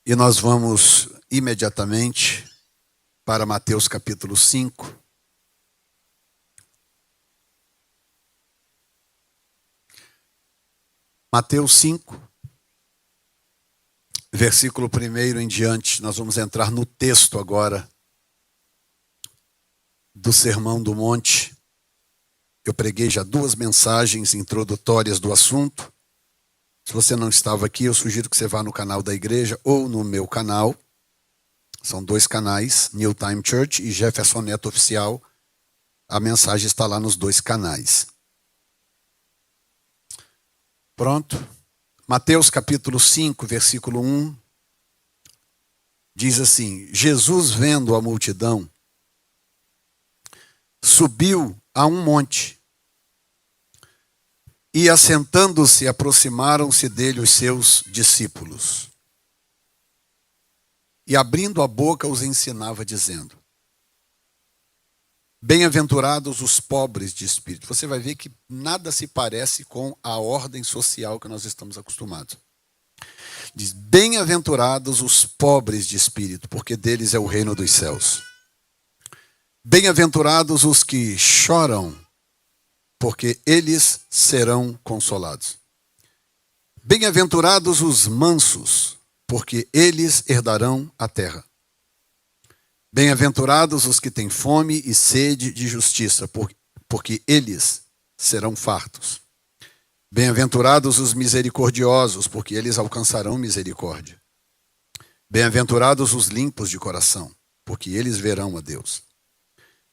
E nós vamos imediatamente para Mateus capítulo 5. Mateus 5, versículo 1 em diante, nós vamos entrar no texto agora do Sermão do Monte. Eu preguei já 2 mensagens introdutórias do assunto. Se você não estava aqui, eu sugiro que você vá no canal da igreja ou no meu canal. São 2 canais, New Time Church e Jefferson Neto Oficial. A mensagem está lá nos 2 canais. Pronto. Mateus capítulo 5, versículo 1, diz assim: Jesus, vendo a multidão, subiu a um monte, e assentando-se, aproximaram-se dele os seus discípulos. E abrindo a boca os ensinava, dizendo: bem-aventurados os pobres de espírito. Você vai ver que nada se parece com a ordem social que nós estamos acostumados. Diz: bem-aventurados os pobres de espírito, porque deles é o reino dos céus. Bem-aventurados os que choram, porque eles serão consolados. Bem-aventurados os mansos, porque eles herdarão a terra. Bem-aventurados os que têm fome e sede de justiça, porque eles serão fartos. Bem-aventurados os misericordiosos, porque eles alcançarão misericórdia. Bem-aventurados os limpos de coração, porque eles verão a Deus.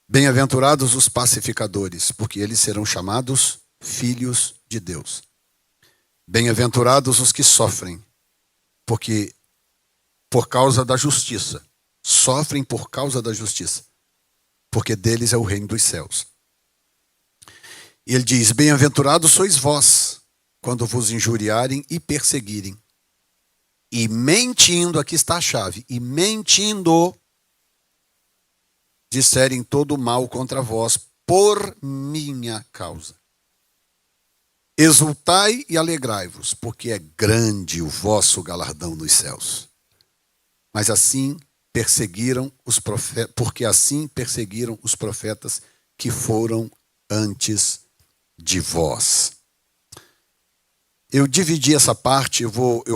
Bem-aventurados os pacificadores, porque eles serão chamados filhos de Deus. Bem-aventurados os que sofrem, porque por causa da justiça, sofrem por causa da justiça, porque deles é o reino dos céus. E ele diz: bem-aventurados sois vós, quando vos injuriarem e perseguirem, e mentindo, aqui está a chave, e mentindo, disserem todo mal contra vós por minha causa. Exultai e alegrai-vos, porque é grande o vosso galardão nos céus. Mas assim perseguiram os profetas, porque assim perseguiram os profetas que foram antes de vós. Eu dividi essa parte, eu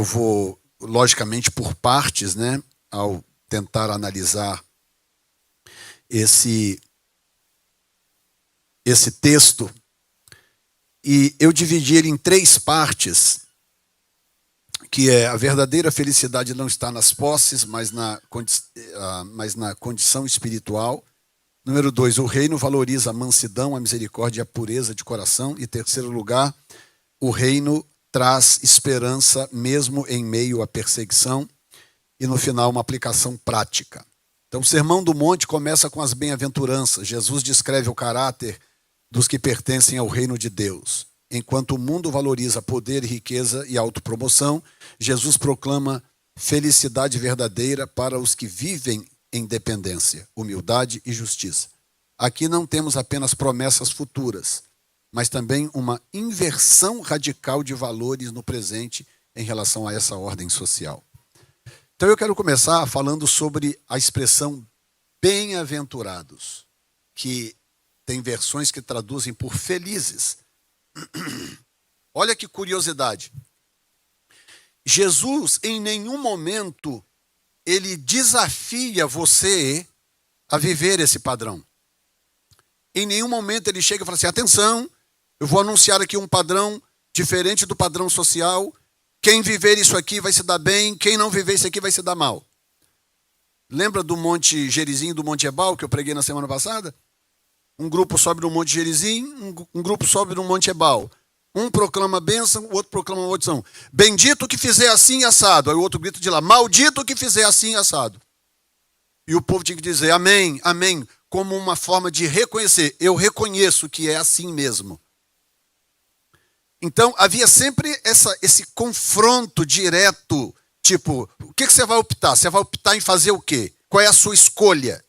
vou logicamente por partes, né, ao tentar analisar esse texto, e eu dividi ele em 3 partes, que é: a verdadeira felicidade não está nas posses, mas na condição espiritual. Número 2, o reino valoriza a mansidão, a misericórdia e a pureza de coração. E terceiro lugar, o reino traz esperança mesmo em meio à perseguição. E no final, uma aplicação prática. Então, o Sermão do Monte começa com as bem-aventuranças. Jesus descreve o caráter dos que pertencem ao reino de Deus. Enquanto o mundo valoriza poder, riqueza e autopromoção, Jesus proclama felicidade verdadeira para os que vivem em dependência, humildade e justiça. Aqui não temos apenas promessas futuras, mas também uma inversão radical de valores no presente em relação a essa ordem social. Então eu quero começar falando sobre a expressão bem-aventurados, que tem versões que traduzem por felizes. Olha que curiosidade. Jesus, em nenhum momento, ele desafia você a viver esse padrão. Em nenhum momento ele chega e fala assim: atenção, eu vou anunciar aqui um padrão diferente do padrão social. Quem viver isso aqui vai se dar bem, quem não viver isso aqui vai se dar mal. Lembra do Monte Gerizim e do Monte Ebal, que eu preguei na semana passada? Um grupo sobe no Monte Gerizim, um grupo sobe no Monte Ebal. Um proclama bênção, o outro proclama maldição. Bendito que fizer assim e assado. Aí o outro grita de lá: maldito que fizer assim e assado. E o povo tinha que dizer amém, amém, como uma forma de reconhecer: eu reconheço que é assim mesmo. Então havia sempre esse confronto direto, tipo, o que você vai optar? Você vai optar em fazer o quê? Qual é a sua escolha?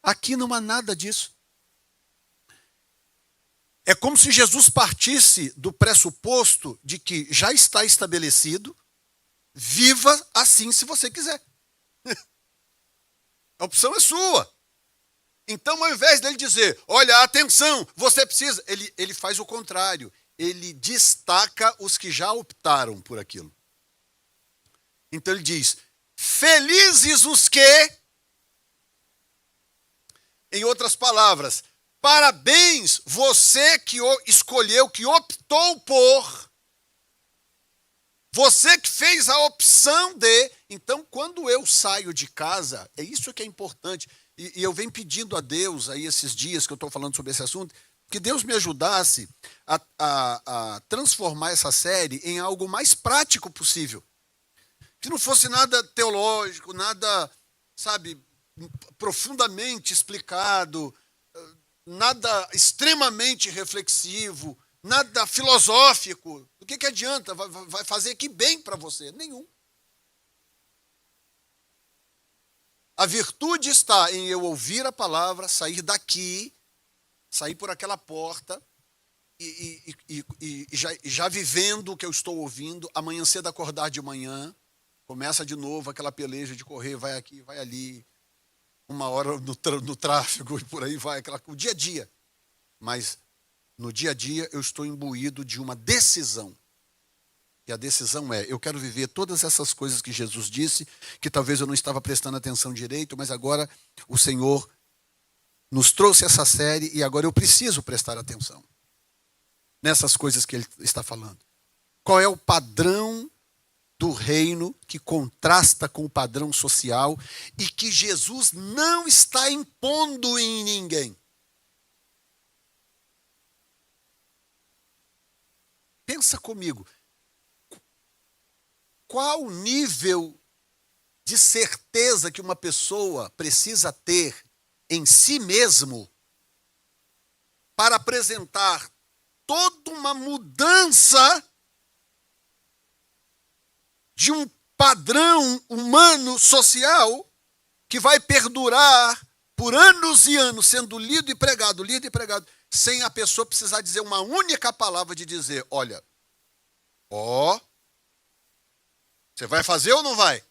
Aqui não há nada disso. É como se Jesus partisse do pressuposto de que já está estabelecido, viva assim se você quiser. A opção é sua. Então, ao invés dele dizer, olha, atenção, você precisa, ele faz o contrário. Ele destaca os que já optaram por aquilo. Então ele diz, felizes os que, em outras palavras, parabéns você que escolheu, que optou por, você que fez a opção de. Então, quando eu saio de casa, é isso que é importante. E eu venho pedindo a Deus, aí esses dias que eu estou falando sobre esse assunto, que Deus me ajudasse a transformar essa série em algo mais prático possível. Que não fosse nada teológico, nada, sabe, profundamente explicado, nada extremamente reflexivo, nada filosófico. O que adianta? Vai fazer que bem para você? Nenhum. A virtude está em eu ouvir a palavra, sair daqui, sair por aquela porta e já vivendo o que eu estou ouvindo, amanhã cedo acordar de manhã, começa de novo aquela peleja de correr, vai aqui, vai ali, uma hora no tráfego e por aí vai, o dia a dia. Mas no dia a dia eu estou imbuído de uma decisão. E a decisão é, eu quero viver todas essas coisas que Jesus disse, que talvez eu não estava prestando atenção direito, mas agora o Senhor nos trouxe essa série e agora eu preciso prestar atenção nessas coisas que Ele está falando. Qual é o padrão do reino que contrasta com o padrão social e que Jesus não está impondo em ninguém? Pensa comigo. Qual o nível de certeza que uma pessoa precisa ter em si mesmo para apresentar toda uma mudança de um padrão humano social que vai perdurar por anos e anos, sendo lido e pregado, sem a pessoa precisar dizer uma única palavra de dizer, olha, você vai fazer ou não vai?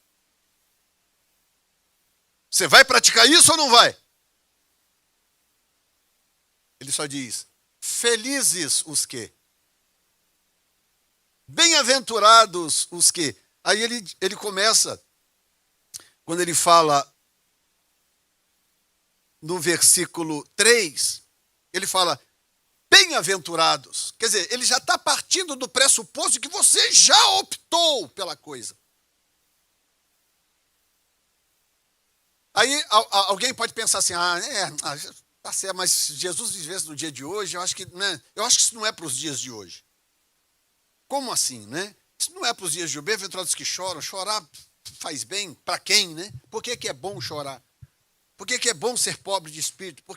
Você vai praticar isso ou não vai? Ele só diz, felizes os que? Bem-aventurados os que? Aí ele começa, quando ele fala no versículo 3, ele fala, bem-aventurados. Quer dizer, ele já está partindo do pressuposto de que você já optou pela coisa. Aí alguém pode pensar assim, tá certo, mas Jesus vivesse no dia de hoje, eu acho que isso não é para os dias de hoje. Como assim, né? Isso não é para os dias de hoje. Bem-aventurados que choram, chorar faz bem para quem, né? Por que é bom chorar? Por que é bom ser pobre de espírito? O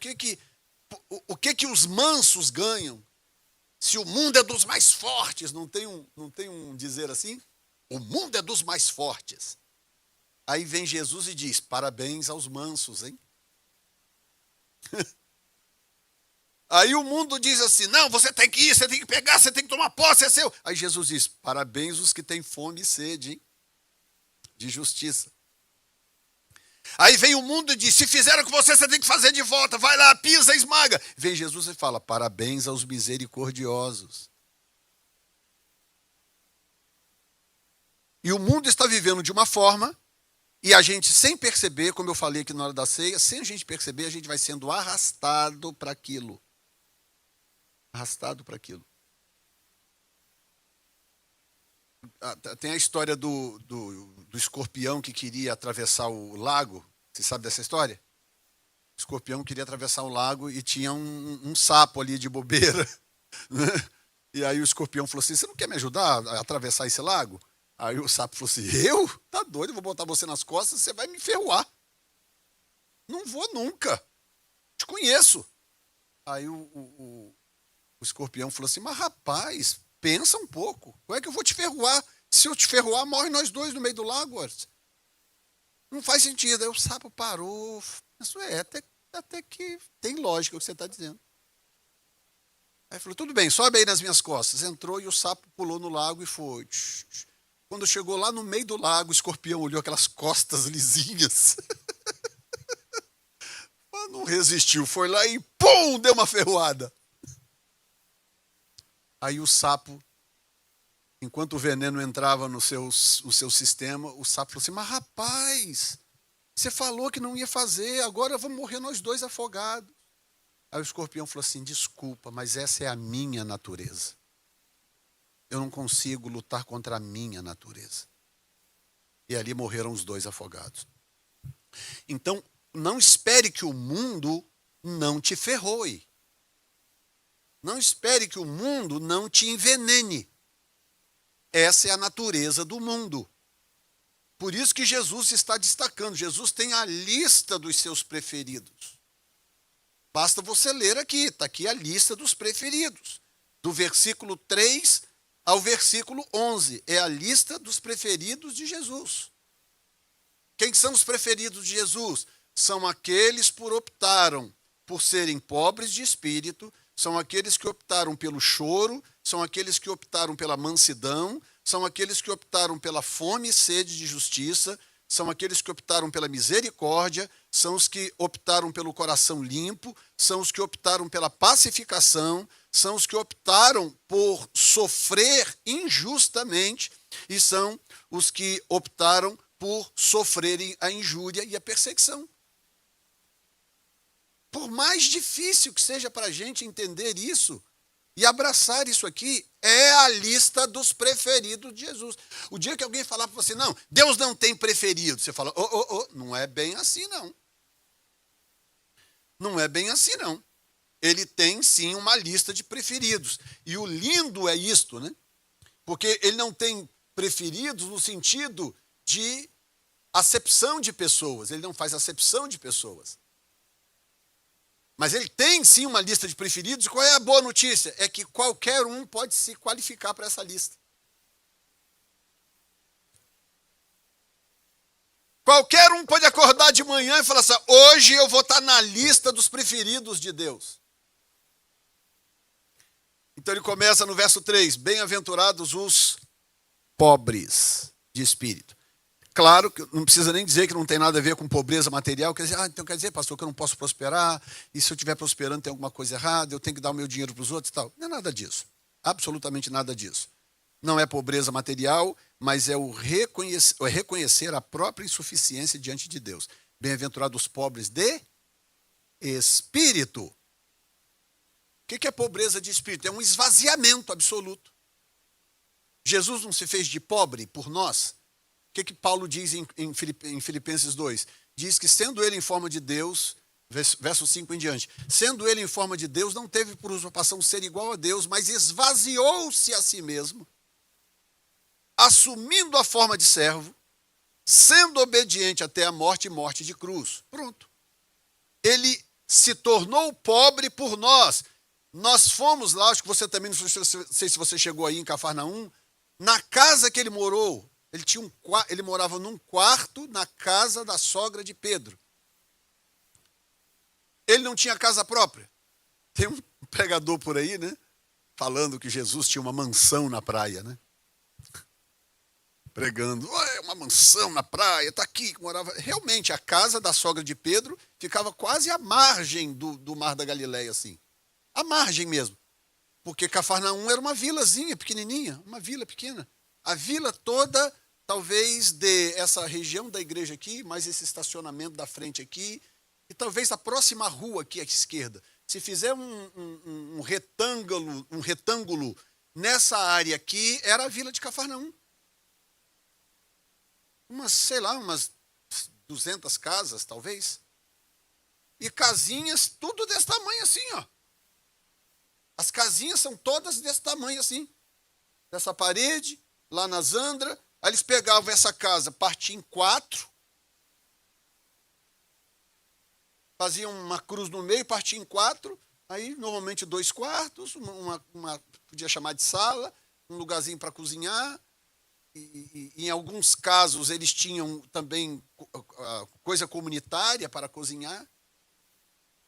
que os mansos ganham? Se o mundo é dos mais fortes, não tem um dizer assim? O mundo é dos mais fortes. Aí vem Jesus e diz, parabéns aos mansos, hein? Aí o mundo diz assim, não, você tem que ir, você tem que pegar, você tem que tomar posse, é seu. Aí Jesus diz, parabéns os que têm fome e sede, hein? De justiça. Aí vem o mundo e diz, se fizeram com você, você tem que fazer de volta, vai lá, pisa, esmaga. Vem Jesus e fala, parabéns aos misericordiosos. E o mundo está vivendo de uma forma, e a gente, sem perceber, como eu falei aqui na hora da ceia, sem a gente perceber, a gente vai sendo arrastado para aquilo. Arrastado para aquilo. Tem a história do escorpião que queria atravessar o lago. Você sabe dessa história? O escorpião queria atravessar o lago e tinha um sapo ali de bobeira. Né? E aí o escorpião falou assim, você não quer me ajudar a atravessar esse lago? Aí o sapo falou assim, eu? Tá doido, eu vou botar você nas costas, você vai me ferroar. Não vou nunca. Te conheço. Aí o escorpião falou assim, mas rapaz, pensa um pouco. Como é que eu vou te ferroar? Se eu te ferroar, morre nós dois no meio do lago. Não faz sentido. Aí o sapo parou. Isso até que tem lógica o que você está dizendo. Aí falou, tudo bem, sobe aí nas minhas costas. Entrou e o sapo pulou no lago e foi. Quando chegou lá no meio do lago, o escorpião olhou aquelas costas lisinhas. Mas não resistiu, foi lá e pum, deu uma ferroada. Aí o sapo, enquanto o veneno entrava no seu sistema, o sapo falou assim: mas rapaz, você falou que não ia fazer, agora vamos morrer nós dois afogados. Aí o escorpião falou assim: desculpa, mas essa é a minha natureza. Eu não consigo lutar contra a minha natureza. E ali morreram os dois afogados. Então, não espere que o mundo não te ferroe. Não espere que o mundo não te envenene. Essa é a natureza do mundo. Por isso que Jesus está destacando. Jesus tem a lista dos seus preferidos. Basta você ler aqui, está aqui a lista dos preferidos. Do versículo 3 ao versículo 11. É a lista dos preferidos de Jesus. Quem são os preferidos de Jesus? São aqueles que optaram por serem pobres de espírito, são aqueles que optaram pelo choro, são aqueles que optaram pela mansidão, são aqueles que optaram pela fome e sede de justiça, são aqueles que optaram pela misericórdia, são os que optaram pelo coração limpo, são os que optaram pela pacificação, são os que optaram por sofrer injustamente e são os que optaram por sofrerem a injúria e a perseguição. Por mais difícil que seja para a gente entender isso e abraçar isso aqui, é a lista dos preferidos de Jesus. O dia que alguém falar para você: não, Deus não tem preferido, você fala: não é bem assim não. Não é bem assim não. Ele tem sim uma lista de preferidos. E o lindo é isto, né? Porque ele não tem preferidos no sentido de acepção de pessoas. Ele não faz acepção de pessoas. Mas ele tem sim uma lista de preferidos. E qual é a boa notícia? É que qualquer um pode se qualificar para essa lista. Qualquer um pode acordar de manhã e falar assim: hoje eu vou estar na lista dos preferidos de Deus. Então ele começa no verso 3, bem-aventurados os pobres de espírito. Claro que não precisa nem dizer que não tem nada a ver com pobreza material. Quer dizer, então quer dizer, pastor, que eu não posso prosperar, e se eu estiver prosperando tem alguma coisa errada, eu tenho que dar o meu dinheiro para os outros e tal. Não é nada disso. Absolutamente nada disso. Não é pobreza material, mas é o reconhecer a própria insuficiência diante de Deus. Bem-aventurados os pobres de espírito. O que é pobreza de espírito? É um esvaziamento absoluto. Jesus não se fez de pobre por nós. O que Paulo diz em Filipenses 2? Diz que sendo ele em forma de Deus, verso 5 em diante, sendo ele em forma de Deus, não teve por usurpação ser igual a Deus, mas esvaziou-se a si mesmo, assumindo a forma de servo, sendo obediente até a morte e morte de cruz. Pronto. Ele se tornou pobre por nós. Nós fomos lá, acho que você também, não sei se você chegou aí em Cafarnaum, na casa que ele morou. Ele morava num quarto na casa da sogra de Pedro. Ele não tinha casa própria. Tem um pregador por aí, né? Falando que Jesus tinha uma mansão na praia, né? Pregando, uma mansão na praia, está aqui. Morava. Realmente, a casa da sogra de Pedro ficava quase à margem do Mar da Galileia, assim. À margem mesmo. Porque Cafarnaum era uma vilazinha pequenininha, uma vila pequena. A vila toda, talvez de essa região da igreja aqui, mais esse estacionamento da frente aqui, e talvez a próxima rua aqui à esquerda. Se fizer um retângulo nessa área aqui, era a vila de Cafarnaum. Umas 200 casas, talvez. E casinhas, tudo desse tamanho assim, ó. As casinhas são todas desse tamanho assim. Dessa parede, lá na Zandra. Aí eles pegavam essa casa, partiam em 4. Faziam uma cruz no meio, partiam em 4. Aí, normalmente, 2 quartos, podia chamar de sala, um lugarzinho para cozinhar. E em alguns casos, eles tinham também coisa comunitária para cozinhar.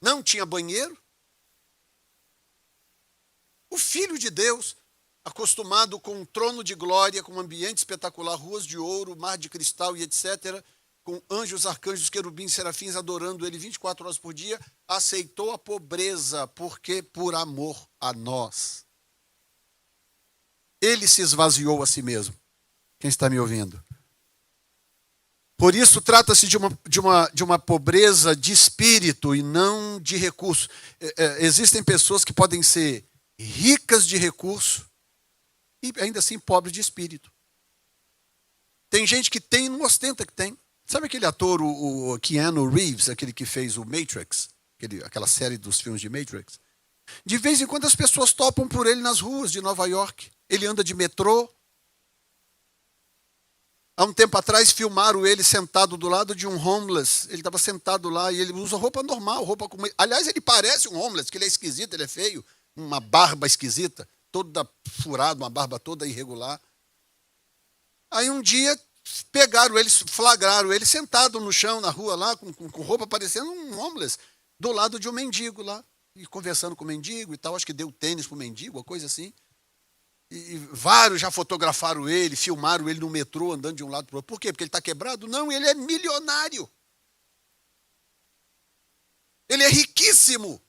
Não tinha banheiro. O Filho de Deus, acostumado com um trono de glória, com um ambiente espetacular, ruas de ouro, mar de cristal e etc., com anjos, arcanjos, querubins, serafins adorando ele 24 horas por dia, aceitou a pobreza, porque por amor a nós. Ele se esvaziou a si mesmo. Quem está me ouvindo? Por isso, trata-se de uma pobreza de espírito e não de recurso. Existem pessoas que podem ser ricas de recurso e ainda assim pobres de espírito. Tem gente que tem e não ostenta que tem. Sabe aquele ator, o Keanu Reeves, aquele que fez o Matrix, aquela série dos filmes de Matrix? De vez em quando as pessoas topam por ele nas ruas de Nova York. Ele anda de metrô. Há um tempo atrás filmaram ele sentado do lado de um homeless. Ele estava sentado lá e ele usa roupa normal, roupa como... Aliás, ele parece um homeless, que ele é esquisito, ele é feio. Uma barba esquisita, toda furada, uma barba toda irregular. Aí um dia pegaram ele, flagraram ele sentado no chão, na rua lá, com roupa parecendo um homeless, do lado de um mendigo lá, e conversando com o mendigo e tal, acho que deu tênis pro mendigo, uma coisa assim. E vários já fotografaram ele, filmaram ele no metrô, andando de um lado para o outro. Por quê? Porque ele está quebrado? Não, ele é milionário. Ele é riquíssimo.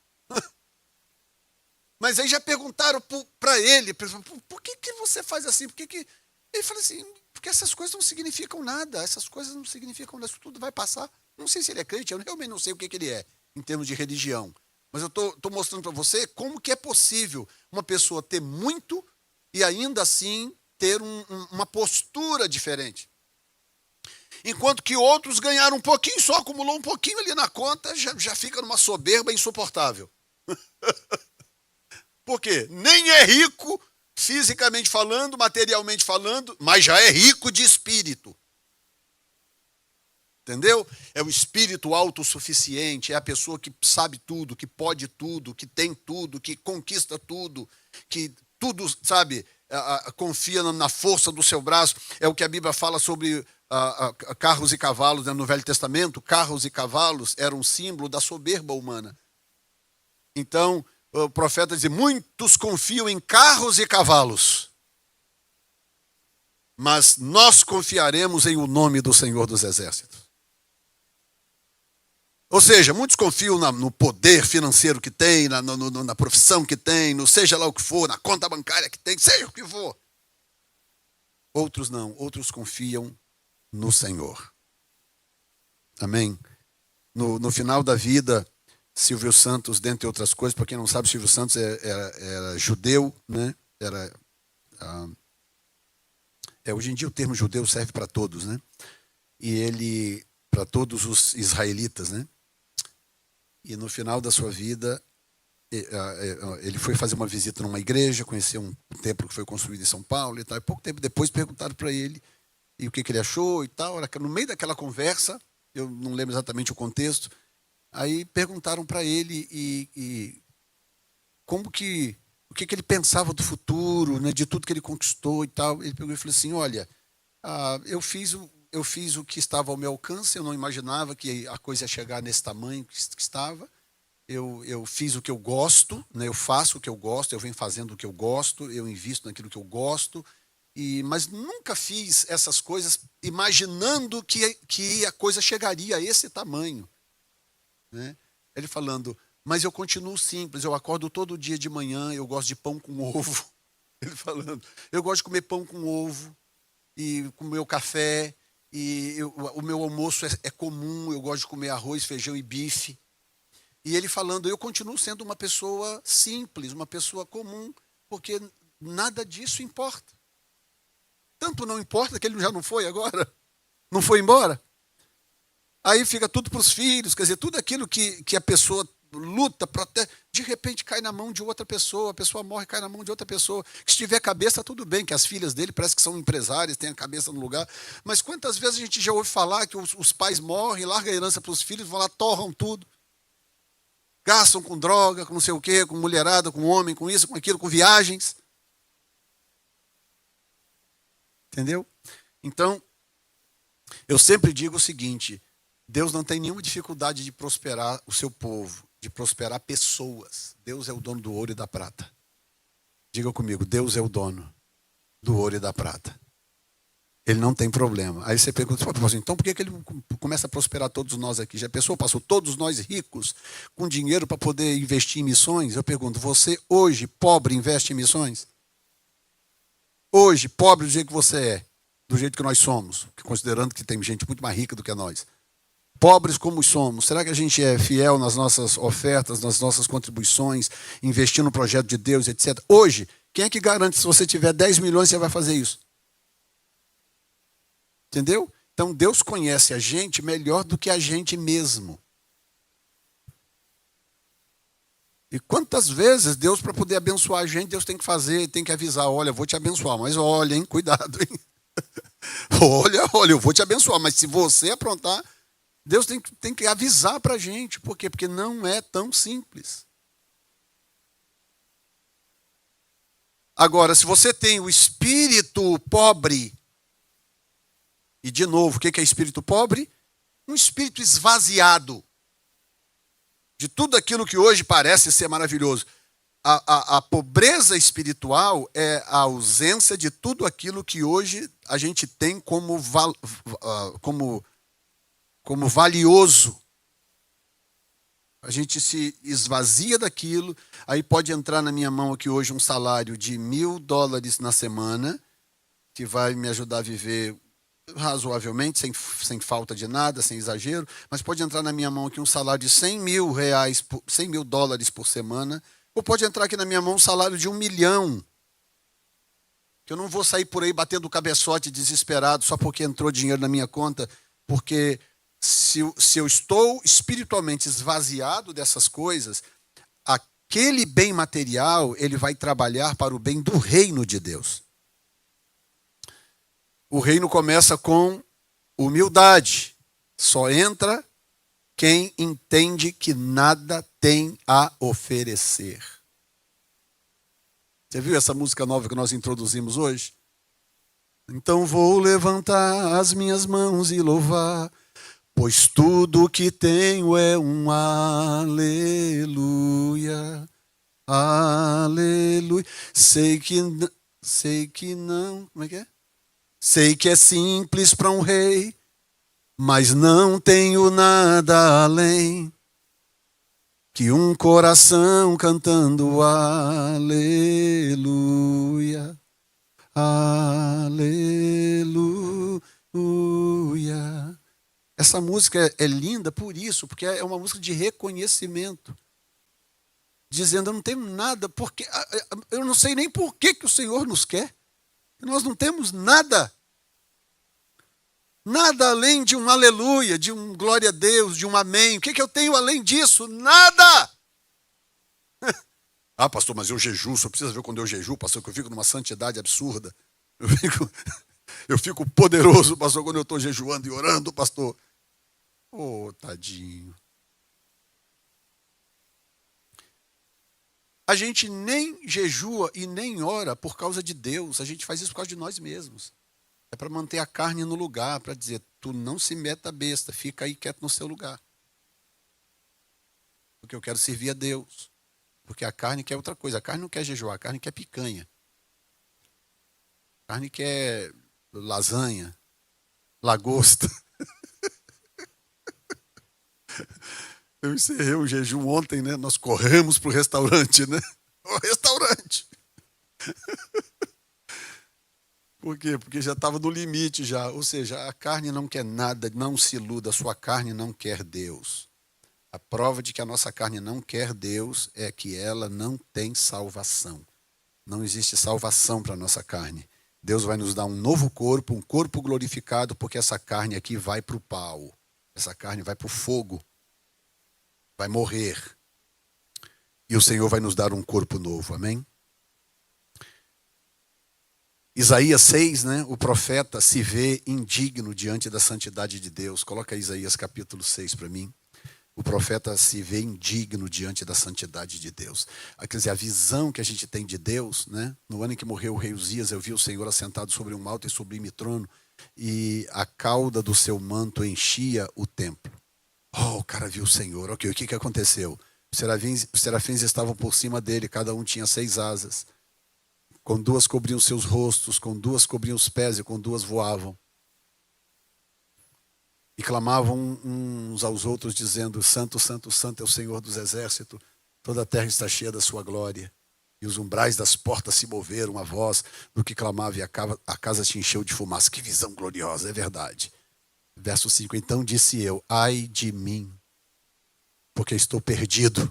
Mas aí já perguntaram para ele, por que você faz assim? Ele falou assim, porque essas coisas não significam nada, essas coisas não significam nada, isso tudo vai passar. Não sei se ele é crente, eu realmente não sei o que ele é, em termos de religião. Mas eu estou mostrando para você como que é possível uma pessoa ter muito e ainda assim ter uma postura diferente. Enquanto que outros ganharam um pouquinho, só acumulou um pouquinho ali na conta, já fica numa soberba insuportável. Por quê? Nem é rico, fisicamente falando, materialmente falando, mas já é rico de espírito. Entendeu? É o espírito autossuficiente, é a pessoa que sabe tudo, que pode tudo, que tem tudo, que conquista tudo, que tudo, sabe, confia na força do seu braço. É o que a Bíblia fala sobre carros e cavalos, né? No Velho Testamento, carros e cavalos eram um símbolo da soberba humana. Então, o profeta diz, muitos confiam em carros e cavalos, mas nós confiaremos em o nome do Senhor dos Exércitos. Ou seja, muitos confiam no poder financeiro que tem, na profissão que tem, no seja lá o que for, na conta bancária que tem, seja o que for. Outros não, outros confiam no Senhor. Amém? No final da vida, Silvio Santos, dentre outras coisas, para quem não sabe, Silvio Santos era judeu, né? Hoje em dia o termo judeu serve para todos, né? E ele, para todos os israelitas, né? E no final da sua vida, ele foi fazer uma visita numa igreja, conheceu um templo que foi construído em São Paulo e tal. E pouco tempo depois perguntaram para ele e o que ele achou e tal. No meio daquela conversa, eu não lembro exatamente o contexto, aí perguntaram para ele e o que ele pensava do futuro, né, de tudo que ele conquistou e tal. Ele pegou e falou assim, olha, eu fiz o que estava ao meu alcance, eu não imaginava que a coisa ia chegar nesse tamanho que estava. Eu fiz o que eu gosto, né? Eu faço o que eu gosto, eu venho fazendo o que eu gosto, eu invisto naquilo que eu gosto, mas nunca fiz essas coisas imaginando que a coisa chegaria a esse tamanho. Né? Ele falando, mas eu continuo simples, eu acordo todo dia de manhã, eu gosto de pão com ovo. Ele falando, eu gosto de comer pão com ovo e comer o café. O meu almoço é comum, eu gosto de comer arroz, feijão e bife. E ele falando, eu continuo sendo uma pessoa simples, uma pessoa comum, porque nada disso importa. Tanto não importa que ele já não foi agora, não foi embora. Aí fica tudo para os filhos, quer dizer, tudo aquilo que a pessoa luta, protege, de repente cai na mão de outra pessoa, a pessoa morre e cai na mão de outra pessoa. Que se tiver cabeça, tudo bem, que as filhas dele parece que são empresárias, têm a cabeça no lugar. Mas quantas vezes a gente já ouve falar que os pais morrem, largam a herança para os filhos, vão lá, torram tudo. Gastam com droga, com não sei o quê, com mulherada, com homem, com isso, com aquilo, com viagens. Entendeu? Então, eu sempre digo o seguinte, Deus não tem nenhuma dificuldade de prosperar o seu povo, de prosperar pessoas. Deus é o dono do ouro e da prata. Diga comigo, Deus é o dono do ouro e da prata. Ele não tem problema. Aí você pergunta, então por que ele começa a prosperar todos nós aqui? Já pensou, pastor, todos nós ricos, com dinheiro para poder investir em missões? Eu pergunto, você hoje, pobre, investe em missões? Hoje, pobre do jeito que você é, do jeito que nós somos, considerando que tem gente muito mais rica do que nós. Pobres como somos, será que a gente é fiel nas nossas ofertas, nas nossas contribuições, investir no projeto de Deus, etc? Hoje, quem é que garante que se você tiver 10 milhões, você vai fazer isso? Entendeu? Então Deus conhece a gente melhor do que a gente mesmo. E quantas vezes Deus, para poder abençoar a gente, Deus tem que fazer, tem que avisar, olha, vou te abençoar, mas olha, hein, cuidado, hein? Olha, eu vou te abençoar, mas se você aprontar, Deus tem que avisar para a gente. Por quê? Porque não é tão simples. Agora, se você tem o espírito pobre, e de novo, o que é espírito pobre? Um espírito esvaziado de tudo aquilo que hoje parece ser maravilhoso. A pobreza espiritual é a ausência de tudo aquilo que hoje a gente tem como valioso. A gente se esvazia daquilo, aí pode entrar na minha mão aqui hoje um salário de $1.000 na semana, que vai me ajudar a viver razoavelmente, sem falta de nada, sem exagero, mas pode entrar na minha mão aqui um salário de $100.000 por semana, ou pode entrar aqui na minha mão um salário de 1 milhão, que eu não vou sair por aí batendo o cabeçote desesperado só porque entrou dinheiro na minha conta, porque se eu estou espiritualmente esvaziado dessas coisas, aquele bem material, ele vai trabalhar para o bem do reino de Deus. O reino começa com humildade. Só entra quem entende que nada tem a oferecer. Você viu essa música nova que nós introduzimos hoje? Então vou levantar as minhas mãos e louvar, pois tudo que tenho é um aleluia, aleluia. Sei que não, como é que é? Sei que é simples para um rei, mas não tenho nada além que um coração cantando aleluia, aleluia. Essa música é linda por isso, porque é uma música de reconhecimento, dizendo, eu não tenho nada, porque eu não sei nem por que o Senhor nos quer. Nós não temos nada. Nada além de um aleluia, de um glória a Deus, de um amém. O que eu tenho além disso? Nada! Ah, pastor, mas eu jejuo, só precisa ver quando eu jejuo, pastor, que eu fico numa santidade absurda. Eu fico poderoso, pastor, quando eu estou jejuando e orando, pastor. Oh, tadinho. A gente nem jejua e nem ora por causa de Deus. A gente faz isso por causa de nós mesmos. É para manter a carne no lugar, para dizer, tu não se meta besta, fica aí quieto no seu lugar. Porque eu quero servir a Deus. Porque a carne quer outra coisa. A carne não quer jejuar, a carne quer picanha. A carne quer lasanha, lagosta. Eu encerrei o jejum ontem, né? Nós corremos para o restaurante, né? O restaurante. Por quê? Porque já estava no limite já. Ou seja, a carne não quer nada, não se iluda, a sua carne não quer Deus. A prova de que a nossa carne não quer Deus é que ela não tem salvação. Não existe salvação para a nossa carne. Deus vai nos dar um novo corpo, um corpo glorificado, porque essa carne aqui vai para o pau. Essa carne vai para o fogo. Vai morrer. E o Senhor vai nos dar um corpo novo, amém? Isaías 6, né? O profeta se vê indigno diante da santidade de Deus. Coloca Isaías capítulo 6 para mim. O profeta se vê indigno diante da santidade de Deus. Quer dizer, a visão que a gente tem de Deus, né? No ano em que morreu o rei Uzias, eu vi o Senhor assentado sobre um alto e sublime trono, e a cauda do seu manto enchia o templo. Oh, o cara viu o Senhor. Ok, o que aconteceu? Os serafins estavam por cima dele, cada um tinha 6 asas. Com 2 cobriam seus rostos, com 2 cobriam os pés e com 2 voavam. E clamavam uns aos outros, dizendo: Santo, Santo, Santo é o Senhor dos exércitos, toda a terra está cheia da sua glória. E os umbrais das portas se moveram à voz do que clamava, e a casa se encheu de fumaça. Que visão gloriosa, é verdade. Verso 5: Então disse eu: ai de mim, porque estou perdido,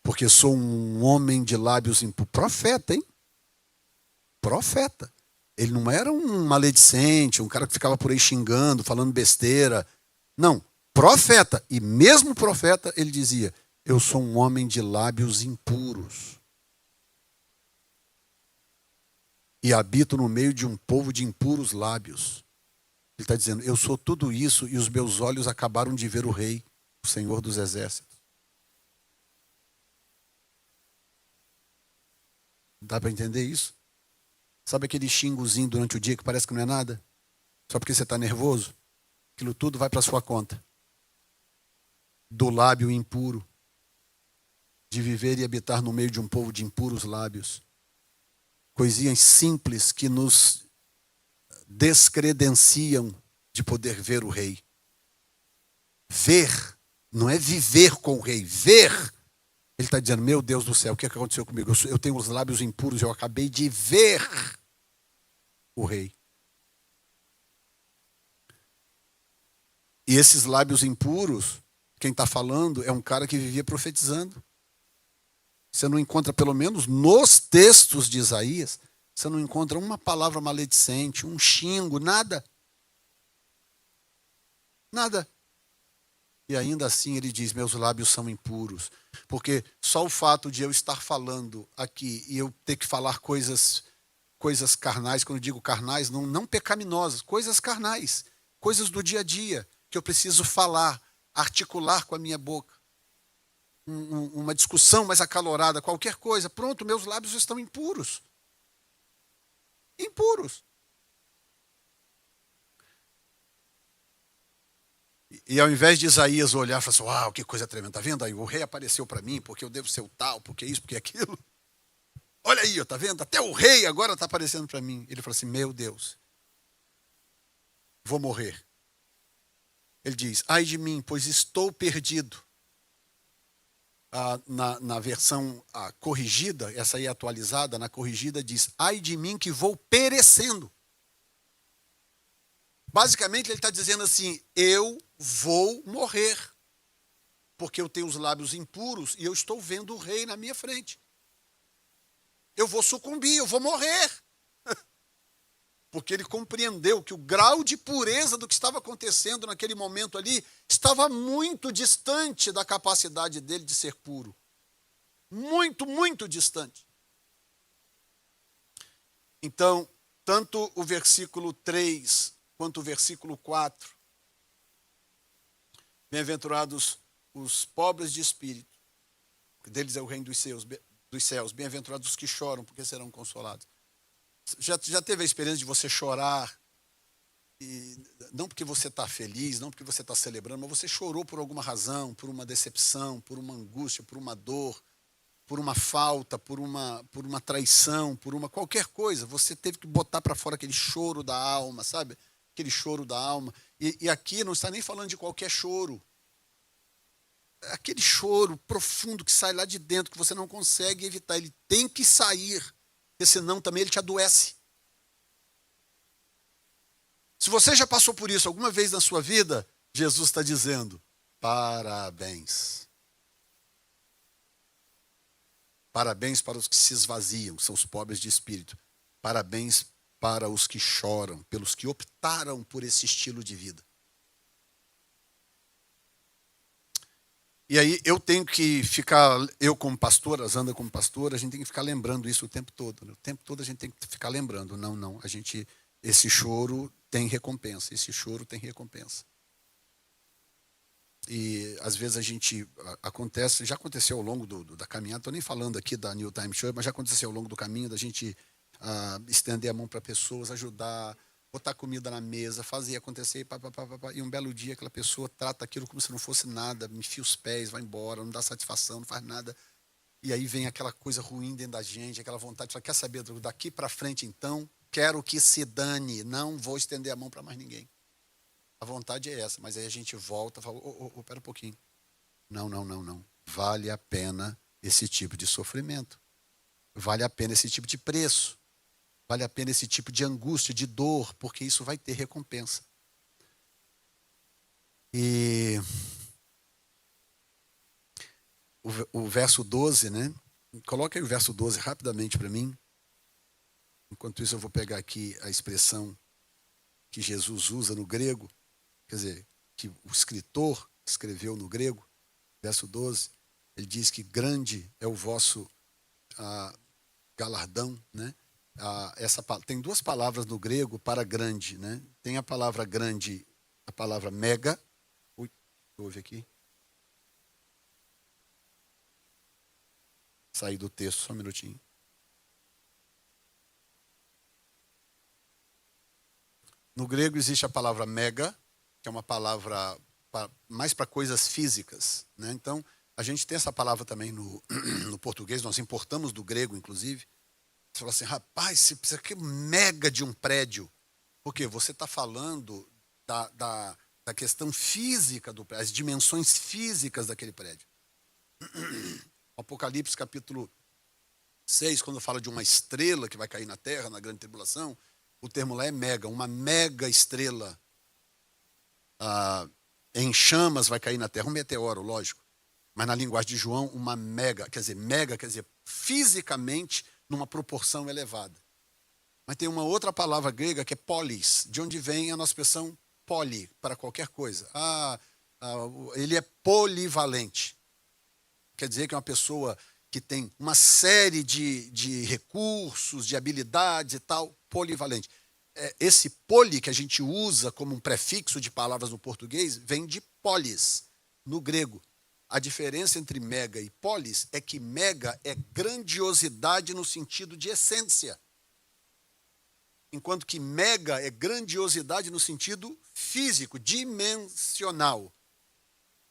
porque sou um homem de lábios impuros. Profeta, hein? Profeta. Ele não era um maledicente, um cara que ficava por aí xingando, falando besteira. Não, profeta. E mesmo profeta, ele dizia: eu sou um homem de lábios impuros. E habito no meio de um povo de impuros lábios. Ele está dizendo: eu sou tudo isso e os meus olhos acabaram de ver o Rei, o Senhor dos Exércitos. Dá para entender isso? Sabe aquele xingozinho durante o dia que parece que não é nada? Só porque você está nervoso? Aquilo tudo vai para a sua conta. Do lábio impuro. De viver e habitar no meio de um povo de impuros lábios. Coisinhas simples que nos descredenciam de poder ver o Rei. Ver, não é viver com o Rei, ver. Ele está dizendo: meu Deus do céu, o que aconteceu comigo? Eu tenho os lábios impuros, eu acabei de ver o Rei. E esses lábios impuros, quem está falando é um cara que vivia profetizando. Você não encontra, pelo menos nos textos de Isaías, você não encontra uma palavra maledicente, um xingo, nada. Nada. E ainda assim ele diz: meus lábios são impuros. Porque só o fato de eu estar falando aqui e eu ter que falar coisas carnais, quando eu digo carnais, não pecaminosas, coisas carnais, coisas do dia a dia, que eu preciso falar, articular com a minha boca. Uma discussão mais acalorada, qualquer coisa, pronto, meus lábios estão impuros. Impuros. E ao invés de Isaías olhar e falar assim: uau, que coisa tremenda, tá vendo aí? O Rei apareceu para mim, porque eu devo ser o tal, porque isso, porque aquilo. Olha aí, tá vendo? Até o Rei agora está aparecendo para mim. Ele falou assim: meu Deus, vou morrer. Ele diz: ai de mim, pois estou perdido. Na versão corrigida, essa aí atualizada, na corrigida diz: ai de mim que vou perecendo. Basicamente ele está dizendo assim: eu vou morrer, porque eu tenho os lábios impuros e eu estou vendo o Rei na minha frente. Eu vou sucumbir, eu vou morrer. Porque ele compreendeu que o grau de pureza do que estava acontecendo naquele momento ali estava muito distante da capacidade dele de ser puro. Muito, muito distante. Então, tanto o versículo 3 quanto o versículo 4, bem-aventurados os pobres de espírito, que deles é o reino dos céus, bem-aventurados os que choram, porque serão consolados. Já teve a experiência de você chorar, e não porque você está feliz, não porque você está celebrando, mas você chorou por alguma razão, por uma decepção, por uma angústia, por uma dor, por uma falta, por uma traição, por uma qualquer coisa. Você teve que botar para fora aquele choro da alma, sabe? Aquele choro da alma. E aqui não está nem falando de qualquer choro. Aquele choro profundo que sai lá de dentro, que você não consegue evitar. Ele tem que sair, porque senão também ele te adoece. Se você já passou por isso alguma vez na sua vida, Jesus está dizendo: parabéns. Parabéns para os que se esvaziam, são os pobres de espírito. Parabéns para os que choram, pelos que optaram por esse estilo de vida. E aí eu tenho que ficar, eu como pastor, a Zanda como pastora, a gente tem que ficar lembrando isso o tempo todo. Né? O tempo todo a gente tem que ficar lembrando. Não, esse choro tem recompensa, esse choro tem recompensa. E às vezes já aconteceu ao longo da caminhada, estou nem falando aqui da New Time Show, mas já aconteceu ao longo do caminho da gente estender a mão para pessoas, ajudar, botar comida na mesa, fazer acontecer, e um belo dia aquela pessoa trata aquilo como se não fosse nada, enfia os pés, vai embora, não dá satisfação, não faz nada. E aí vem aquela coisa ruim dentro da gente, aquela vontade de falar, quer saber, daqui para frente então, quero que se dane, não vou estender a mão para mais ninguém. A vontade é essa, mas aí a gente volta e fala, pera um pouquinho. Não. Vale a pena esse tipo de sofrimento. Vale a pena esse tipo de preço. Vale a pena esse tipo de angústia, de dor, porque isso vai ter recompensa. E o verso 12, né? Coloca aí o verso 12 rapidamente para mim. Enquanto isso eu vou pegar aqui a expressão que Jesus usa no grego, quer dizer, que o escritor escreveu no grego, verso 12, ele diz que grande é o vosso galardão, né? Tem duas palavras no grego para grande, né? Tem a palavra grande, a palavra mega. Ouve aqui. Saí do texto, só um minutinho. No grego existe a palavra mega, que é uma palavra mais para coisas físicas, né? Então, a gente tem essa palavra também no português, nós importamos do grego, inclusive. Você fala assim, rapaz, você precisa que mega de um prédio. Por quê? Você está falando da questão física do prédio, as dimensões físicas daquele prédio. Apocalipse capítulo 6, quando fala de uma estrela que vai cair na terra, na grande tribulação, o termo lá é mega, uma mega estrela em chamas vai cair na terra, um meteoro, lógico. Mas na linguagem de João, uma mega quer dizer fisicamente numa proporção elevada. Mas tem uma outra palavra grega que é polis, de onde vem a nossa expressão poli, para qualquer coisa. Ele é polivalente. Quer dizer que é uma pessoa que tem uma série de recursos, de habilidades e tal, polivalente. Esse poli que a gente usa como um prefixo de palavras no português vem de polis, no grego. A diferença entre mega e polis é que mega é grandiosidade no sentido de essência, enquanto que mega é grandiosidade no sentido físico, dimensional.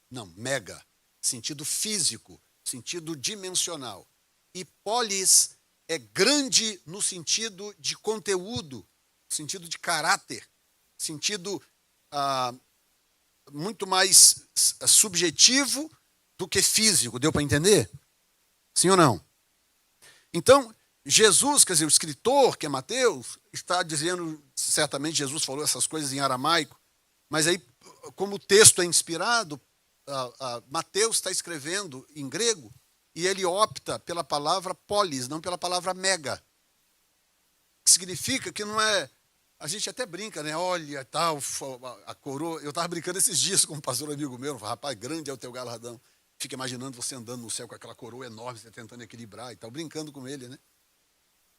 Não, mega, sentido físico, sentido dimensional. E polis é grande no sentido de conteúdo, sentido de caráter, sentido muito mais subjetivo do que físico. Deu para entender? Sim ou não? Então, Jesus, quer dizer, o escritor, que é Mateus, está dizendo, certamente Jesus falou essas coisas em aramaico, mas aí, como o texto é inspirado, Mateus está escrevendo em grego e ele opta pela palavra polis, não pela palavra mega. Que significa que não é... A gente até brinca, né? Olha, tal, a coroa... Eu estava brincando esses dias com um pastor amigo meu, falei, rapaz, grande é o teu galardão. Fica imaginando você andando no céu com aquela coroa enorme, você tentando equilibrar e tal, brincando com ele, né?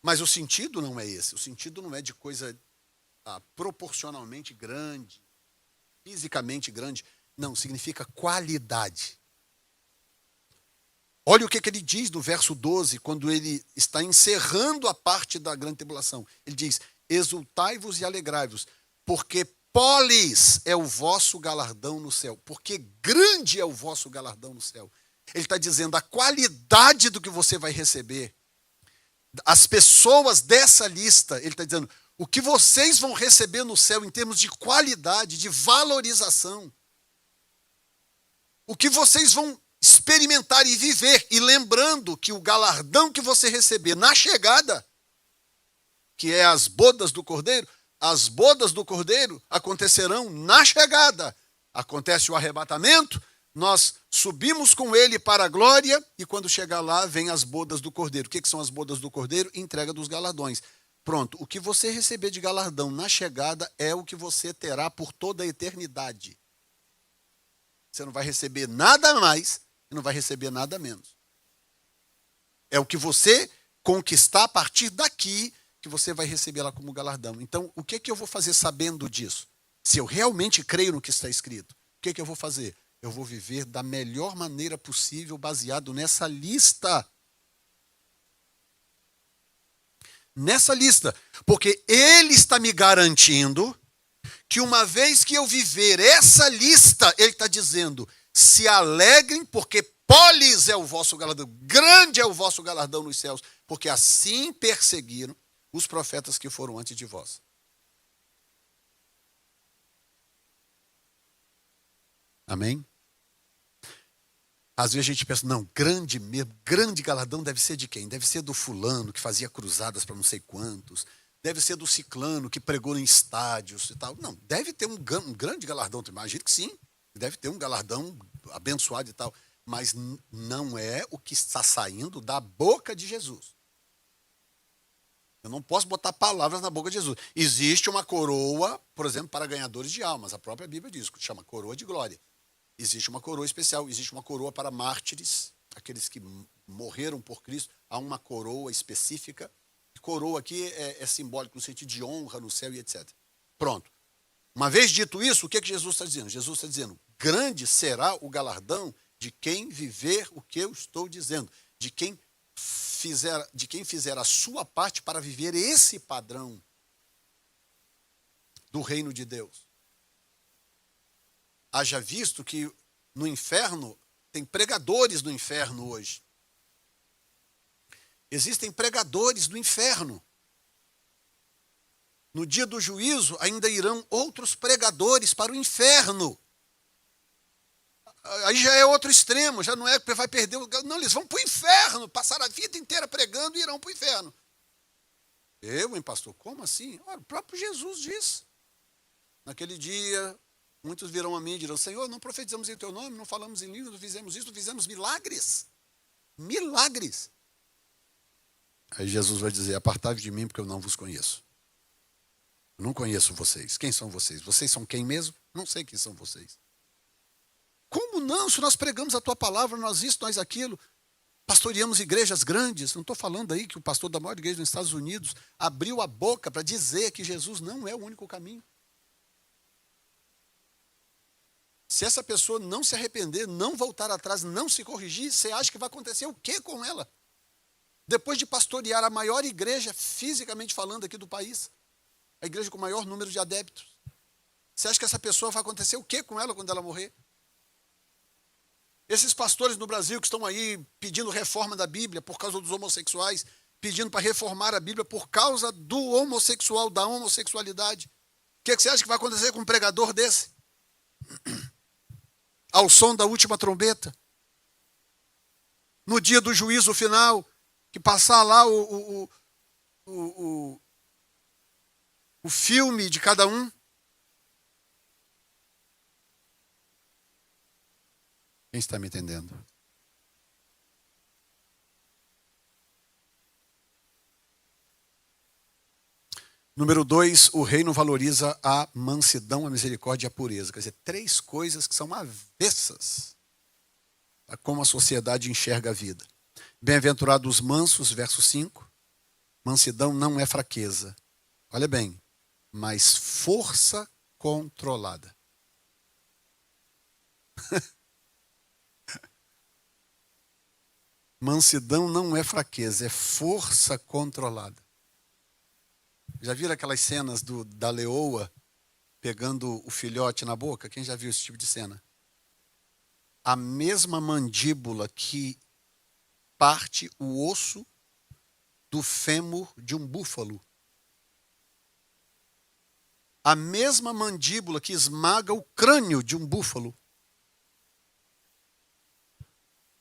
Mas o sentido não é esse. O sentido não é de coisa proporcionalmente grande, fisicamente grande. Não, significa qualidade. Olha o que ele diz no verso 12, quando ele está encerrando a parte da grande tribulação. Ele diz, exultai-vos e alegrai-vos, porque polis é o vosso galardão no céu, porque grande é o vosso galardão no céu. Ele está dizendo a qualidade do que você vai receber. As pessoas dessa lista, ele está dizendo, o que vocês vão receber no céu em termos de qualidade, de valorização. O que vocês vão experimentar e viver. E lembrando que o galardão que você receber na chegada, que é as bodas do Cordeiro, as bodas do Cordeiro acontecerão na chegada. Acontece o arrebatamento, nós subimos com ele para a glória e quando chegar lá, vem as bodas do Cordeiro. O que são as bodas do Cordeiro? Entrega dos galardões. Pronto, o que você receber de galardão na chegada é o que você terá por toda a eternidade. Você não vai receber nada mais e não vai receber nada menos. É o que você conquistar a partir daqui que você vai receber lá como galardão. Então, o que eu vou fazer sabendo disso? Se eu realmente creio no que está escrito, o que eu vou fazer? Eu vou viver da melhor maneira possível baseado nessa lista. Nessa lista. Porque ele está me garantindo que uma vez que eu viver essa lista, ele está dizendo, se alegrem porque Polis é o vosso galardão, grande é o vosso galardão nos céus, porque assim perseguiram os profetas que foram antes de vós. Amém? Às vezes a gente pensa, não, grande mesmo, grande galardão deve ser de quem? Deve ser do fulano que fazia cruzadas para não sei quantos, deve ser do ciclano que pregou em estádios e tal. Não, deve ter um grande galardão, imagino que sim, deve ter um galardão abençoado e tal, mas não é o que está saindo da boca de Jesus. Eu não posso botar palavras na boca de Jesus. Existe uma coroa, por exemplo, para ganhadores de almas, a própria Bíblia diz, que chama coroa de glória. Existe uma coroa especial, existe uma coroa para mártires, aqueles que morreram por Cristo. Há uma coroa específica. Coroa aqui é simbólico no sentido de honra no céu e etc. Pronto. Uma vez dito isso, o que Jesus está dizendo? Jesus está dizendo, grande será o galardão de quem viver o que eu estou dizendo, de quem fizer a sua parte para viver esse padrão do reino de Deus. Haja visto que no inferno, tem pregadores no inferno hoje. Existem pregadores do inferno. No dia do juízo, ainda irão outros pregadores para o inferno. Aí já é outro extremo, já não é que vai perder o... Não, eles vão para o inferno, passar a vida inteira pregando e irão para o inferno. Hein, pastor? Como assim? Ora, o próprio Jesus diz. Naquele dia... Muitos virão a mim e dirão, Senhor, não profetizamos em teu nome, não falamos em línguas, não fizemos isso, não fizemos milagres. Milagres. Aí Jesus vai dizer, apartai-vos de mim porque eu não vos conheço. Eu não conheço vocês. Quem são vocês? Vocês são quem mesmo? Não sei quem são vocês. Como não? Se nós pregamos a tua palavra, nós isso, nós aquilo. Pastoreamos igrejas grandes. Não estou falando aí que o pastor da maior igreja nos Estados Unidos abriu a boca para dizer que Jesus não é o único caminho. Se essa pessoa não se arrepender, não voltar atrás, não se corrigir, você acha que vai acontecer o quê com ela? Depois de pastorear a maior igreja, fisicamente falando, aqui do país, a igreja com o maior número de adeptos, você acha que essa pessoa vai acontecer o quê com ela quando ela morrer? Esses pastores no Brasil que estão aí pedindo reforma da Bíblia por causa dos homossexuais, pedindo para reformar a Bíblia por causa do homossexual, da homossexualidade, o que você acha que vai acontecer com um pregador desse? Ao som da última trombeta, no dia do juízo final, que passar lá o filme de cada um. Quem está me entendendo? Número 2, o reino valoriza a mansidão, a misericórdia e a pureza. Quer dizer, 3 coisas que são avessas a como a sociedade enxerga a vida. Bem-aventurados os mansos, verso 5. Mansidão não é fraqueza. Olha bem, mas força controlada. Mansidão não é fraqueza, é força controlada. Já viram aquelas cenas da leoa pegando o filhote na boca? Quem já viu esse tipo de cena? A mesma mandíbula que parte o osso do fêmur de um búfalo. A mesma mandíbula que esmaga o crânio de um búfalo.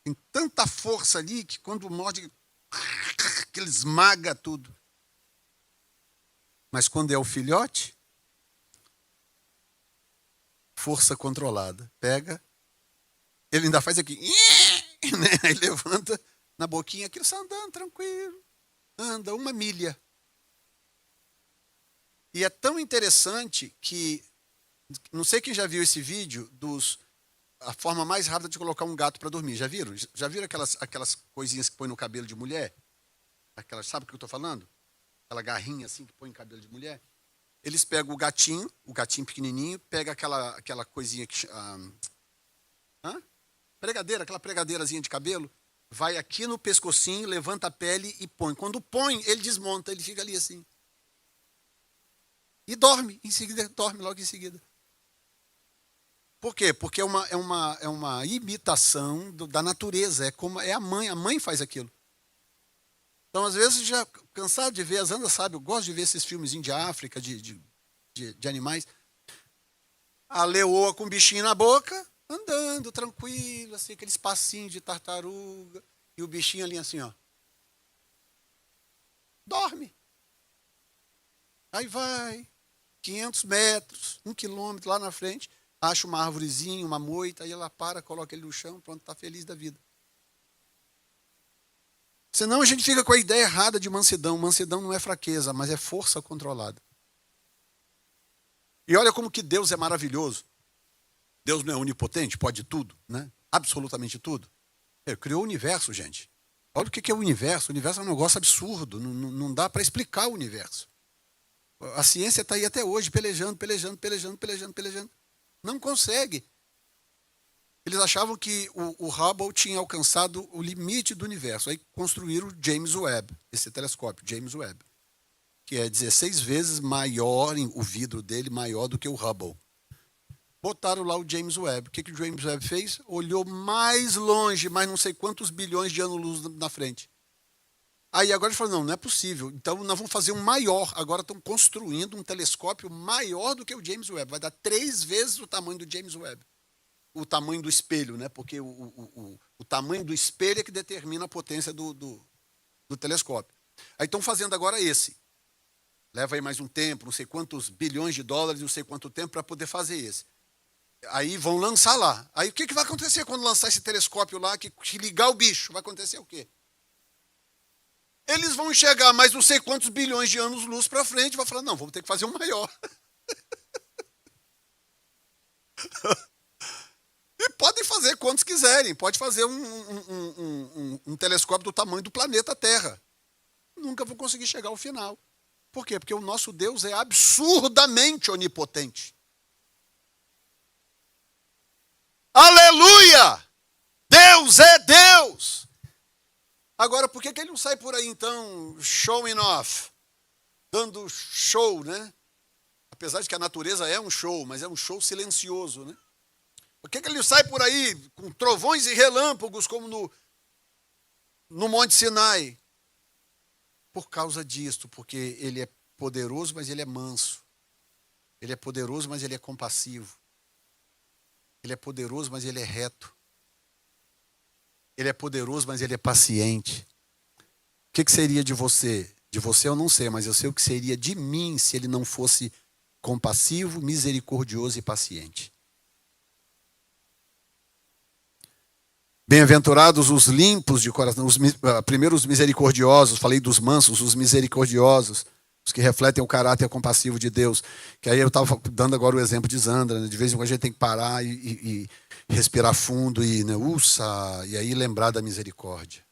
Tem tanta força ali que quando morde, que ele esmaga tudo. Mas quando é o filhote, força controlada. Pega, ele ainda faz aqui, né? Aí levanta na boquinha, aquilo só andando tranquilo. Anda 1 milha. E é tão interessante que, não sei quem já viu esse vídeo, a forma mais rápida de colocar um gato para dormir. Já viram? Já viram aquelas coisinhas que põe no cabelo de mulher? Sabe o que eu estou falando? Aquela garrinha assim que põe em cabelo de mulher. Eles pegam o gatinho pequenininho, pega aquela coisinha que... pregadeira, aquela pregadeirazinha de cabelo, vai aqui no pescocinho, levanta a pele e põe. Quando põe, ele desmonta, ele fica ali assim. E dorme, em seguida, dorme logo em seguida. Por quê? Porque é uma imitação da natureza. É como é a mãe faz aquilo. Então, às vezes, já cansado de ver, as Andas sabe, eu gosto de ver esses filmezinhos de África, de animais. A leoa com o bichinho na boca, andando tranquilo, assim, aqueles passinhos de tartaruga. E o bichinho ali assim, ó. Dorme. Aí vai, 500 metros, 1 quilômetro lá na frente, acha uma árvorezinha, uma moita, aí ela para, coloca ele no chão, pronto, está feliz da vida. Senão a gente fica com a ideia errada de mansidão. Mansidão não é fraqueza, mas é força controlada. E olha como que Deus é maravilhoso. Deus não é onipotente, pode tudo, né? Absolutamente tudo. Ele criou o universo, gente. Olha o que é o universo. O universo é um negócio absurdo, não dá para explicar o universo. A ciência está aí até hoje, pelejando. Não consegue. Eles achavam que o Hubble tinha alcançado o limite do universo. Aí construíram o James Webb, esse telescópio, James Webb, que é 16 vezes maior, o vidro dele maior do que o Hubble. Botaram lá o James Webb. O que o James Webb fez? Olhou mais longe, mais não sei quantos bilhões de anos-luz na frente. Aí agora ele falou, não é possível. Então nós vamos fazer um maior. Agora estão construindo um telescópio maior do que o James Webb. Vai dar 3 vezes o tamanho do James Webb. O tamanho do espelho, né? Porque o tamanho do espelho é que determina a potência do telescópio. Aí estão fazendo agora esse. Leva aí mais um tempo, não sei quantos bilhões de dólares, não sei quanto tempo para poder fazer esse. Aí vão lançar lá. Aí o que vai acontecer quando lançar esse telescópio lá, que ligar o bicho? Vai acontecer o quê? Eles vão enxergar mais não sei quantos bilhões de anos-luz para frente e vão falar, não, vamos ter que fazer um maior. E podem fazer quantos quiserem. Pode fazer um telescópio do tamanho do planeta Terra. Nunca vão conseguir chegar ao final. Por quê? Porque o nosso Deus é absurdamente onipotente. Aleluia! Deus é Deus! Agora, por que ele não sai por aí, então, showing off? Dando show, né? Apesar de que a natureza é um show, mas é um show silencioso, né? Por que ele sai por aí com trovões e relâmpagos, como no Monte Sinai? Por causa disto, porque ele é poderoso, mas ele é manso. Ele é poderoso, mas ele é compassivo. Ele é poderoso, mas ele é reto. Ele é poderoso, mas ele é paciente. O que seria de você? De você eu não sei, mas eu sei o que seria de mim se ele não fosse compassivo, misericordioso e paciente. Bem-aventurados os limpos de coração, primeiro os misericordiosos, falei dos mansos, os misericordiosos, os que refletem o caráter compassivo de Deus. Que aí eu estava dando agora o exemplo de Zandra, né? De vez em quando a gente tem que parar e respirar fundo e, né, e aí lembrar da misericórdia.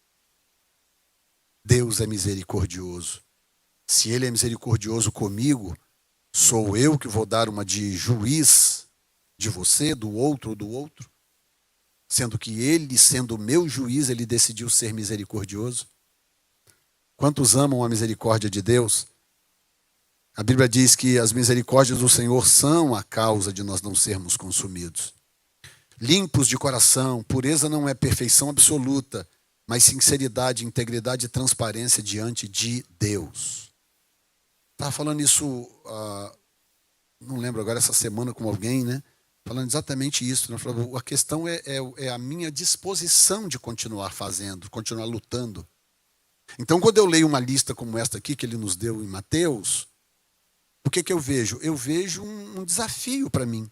Deus é misericordioso. Se Ele é misericordioso comigo, sou eu que vou dar uma de juiz de você, do outro. Sendo que Ele, sendo o meu juiz, Ele decidiu ser misericordioso. Quantos amam a misericórdia de Deus? A Bíblia diz que as misericórdias do Senhor são a causa de nós não sermos consumidos. Limpos de coração, pureza não é perfeição absoluta, mas sinceridade, integridade e transparência diante de Deus. Estava falando isso, não lembro agora, essa semana com alguém, né? Falando exatamente isso. Né? A questão é a minha disposição de continuar fazendo, continuar lutando. Então, quando eu leio uma lista como esta aqui, que ele nos deu em Mateus, o que eu vejo? Eu vejo um desafio para mim.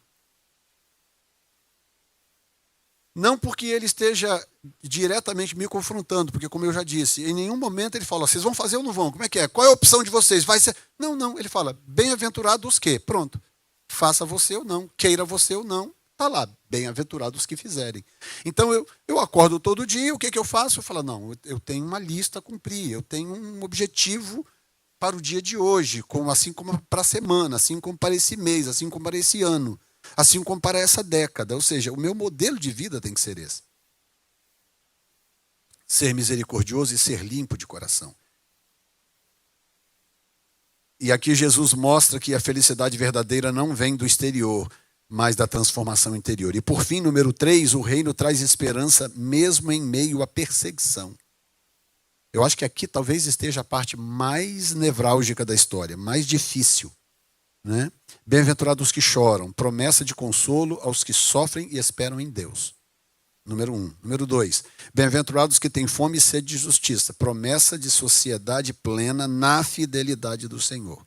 Não porque ele esteja diretamente me confrontando, porque como eu já disse, em nenhum momento ele fala, vocês vão fazer ou não vão? Como é que é? Qual é a opção de vocês? Vai ser... Não, ele fala, bem-aventurados os quê? Pronto. Faça você ou não, queira você ou não, está lá, bem-aventurados os que fizerem. Então eu acordo todo dia, o que eu faço? Eu falo, não, eu tenho uma lista a cumprir, eu tenho um objetivo para o dia de hoje, assim como para a semana, assim como para esse mês, assim como para esse ano, assim como para essa década. Ou seja, o meu modelo de vida tem que ser esse. Ser misericordioso e ser limpo de coração. E aqui Jesus mostra que a felicidade verdadeira não vem do exterior. mas da transformação interior. E por fim, número 3, o reino traz esperança mesmo em meio à perseguição. Eu acho que aqui talvez esteja a parte mais nevrálgica da história, mais difícil, né? Bem-aventurados os que choram, promessa de consolo aos que sofrem e esperam em Deus. Número 1. Número 2, bem-aventurados que têm fome e sede de justiça, promessa de sociedade plena na fidelidade do Senhor.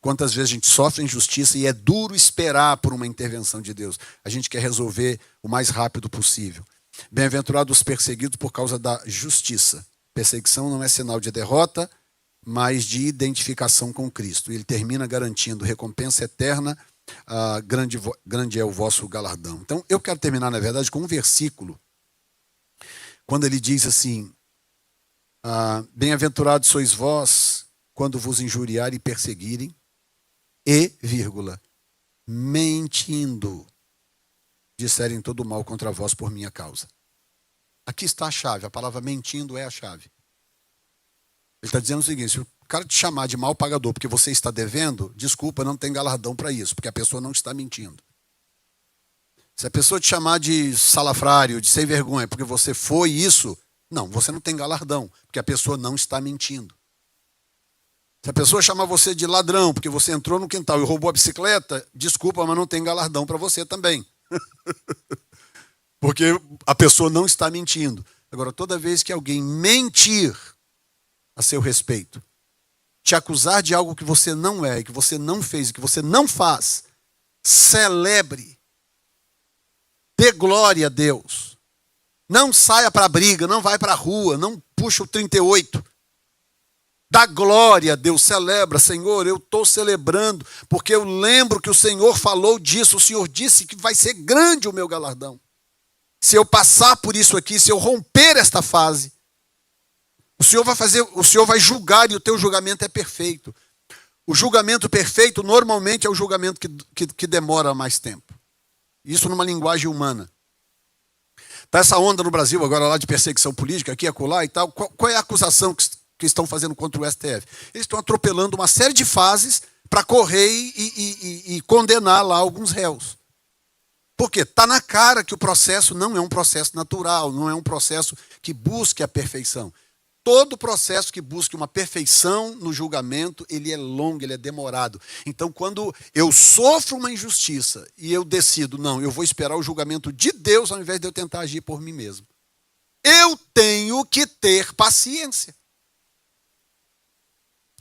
Quantas vezes a gente sofre injustiça e é duro esperar por uma intervenção de Deus. A gente quer resolver o mais rápido possível. Bem-aventurados os perseguidos por causa da justiça. Perseguição não é sinal de derrota, mas de identificação com Cristo. Ele termina garantindo recompensa eterna, grande é o vosso galardão. Então, eu quero terminar, na verdade, com um versículo, quando ele diz assim, bem-aventurados sois vós, quando vos injuriarem e perseguirem, e, mentindo, disserem todo mal contra vós por minha causa. Aqui está a chave, a palavra mentindo é a chave. Ele está dizendo o seguinte, se o cara te chamar de mal pagador porque você está devendo, desculpa, não tem galardão para isso, porque a pessoa não está mentindo. Se a pessoa te chamar de salafrário, de sem vergonha, porque você foi isso, não, você não tem galardão, porque a pessoa não está mentindo. Se a pessoa chamar você de ladrão, porque você entrou no quintal e roubou a bicicleta, desculpa, mas não tem galardão para você também. Porque a pessoa não está mentindo. Agora, toda vez que alguém mentir a seu respeito, te acusar de algo que você não é, que você não fez, que você não faz, celebre, dê glória a Deus. Não saia para a briga, não vai para a rua, não puxa o 38. Dá glória a Deus, celebra, Senhor, eu estou celebrando, porque eu lembro que o Senhor falou disso, o Senhor disse que vai ser grande o meu galardão. Se eu passar por isso aqui, se eu romper esta fase, o Senhor vai julgar e o teu julgamento é perfeito. O julgamento perfeito normalmente é o julgamento que demora mais tempo. Isso numa linguagem humana. Está essa onda no Brasil agora lá de perseguição política, aqui e acolá e tal. Qual é a acusação que estão fazendo contra o STF? Eles estão atropelando uma série de fases para correr e condenar lá alguns réus. Por quê? Está na cara que o processo não é um processo natural, não é um processo que busque a perfeição. Todo processo que busque uma perfeição no julgamento, ele é longo, ele é demorado. Então, quando eu sofro uma injustiça e eu decido, não, eu vou esperar o julgamento de Deus ao invés de eu tentar agir por mim mesmo. Eu tenho que ter paciência.